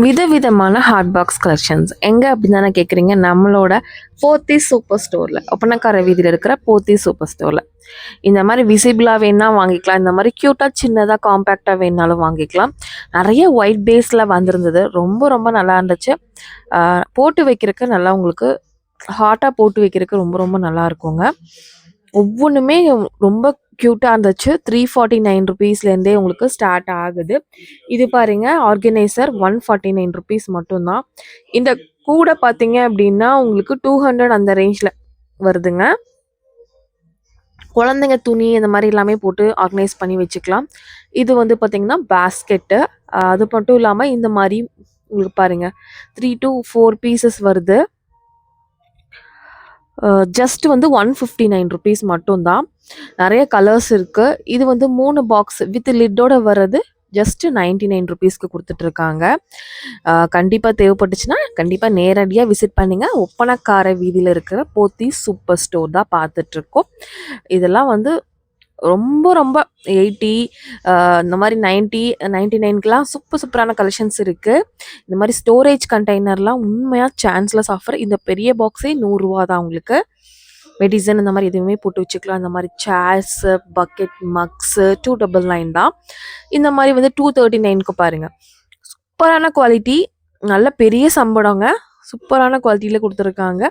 விதவிதமான hot box collections எங்கே அப்படின்னு தானே கேட்குறீங்க. நம்மளோட போத்தீஸ் சூப்பர் ஸ்டோரில், ஒப்பனக்கார வீதியில் இருக்கிற போத்தீஸ் சூப்பர் ஸ்டோரில் இந்த மாதிரி விசிபிளாக வேணா வாங்கிக்கலாம். இந்த மாதிரி க்யூட்டாக சின்னதாக காம்பேக்டாக வேணாலும் வாங்கிக்கலாம். நிறைய ஒயிட் பேஸில் வந்திருந்தது. ரொம்ப ரொம்ப நல்லா இருந்துச்சு. போட்டு வைக்கிறதுக்கு நல்லா உங்களுக்கு ஹாட்டாக போட்டு வைக்கிறதுக்கு ரொம்ப ரொம்ப நல்லா இருக்குங்க. ஒவ்வொன்றுமே ரொம்ப க்யூட்டாக இருந்துச்சு. 349 ருபீஸ்லேருந்தே உங்களுக்கு ஸ்டார்ட் ஆகுது. இது பாருங்க, ஆர்கனைசர் 149 ருபீஸ் மட்டும்தான். இந்த கூட பார்த்தீங்க அப்படின்னா உங்களுக்கு 200 அந்த ரேஞ்சில் வருதுங்க. குழந்தைங்க துணி இந்த மாதிரி எல்லாமே போட்டு ஆர்கனைஸ் பண்ணி வச்சுக்கலாம். இது வந்து பார்த்தீங்கன்னா பேஸ்கெட்டு. அது மட்டும் இல்லாமல் இந்த மாதிரி உங்களுக்கு பாருங்க 3 to 4 பீசஸ் வருது. ஜஸ்ட் வந்து 159 ருபீஸ் மட்டும்தான். நிறைய கலர்ஸ் இருக்குது. இது வந்து 3 பாக்ஸ் வித் லிட்டோட வர்றது ஜஸ்ட் 99 ருபீஸ்க்கு கொடுத்துட்ருக்காங்க. கண்டிப்பாக தேவைப்பட்டுச்சுன்னா கண்டிப்பாக நேரடியாக விசிட் பண்ணுங்க. ஒப்பனக்கார வீதியில் இருக்கிற போத்தீஸ் சூப்பர் ஸ்டோர் தான் பார்த்துட்ருக்கோம். இதெல்லாம் வந்து ரொம்ப ரொம்ப 80 இந்த மாதிரி 90 99க்குலாம் சூப்பரான கலெக்ஷன்ஸ் இருக்குது. இந்த மாதிரி ஸ்டோரேஜ் கண்டெய்னர்லாம் உண்மையாக சான்ஸ்லெஸ் ஆஃபர். இந்த பெரிய பாக்ஸே 100 ரூபா தான் உங்களுக்கு. மெடிசன் இந்த மாதிரி எதுவுமே போட்டு வச்சுக்கலாம். இந்த மாதிரி சேர்ஸு, பக்கெட், மக்ஸு 299 தான். இந்த மாதிரி வந்து 239க்கு பாருங்கள். சூப்பரான குவாலிட்டி, நல்ல பெரிய சம்பளங்க. சூப்பரான குவாலிட்டியில் கொடுத்துருக்காங்க.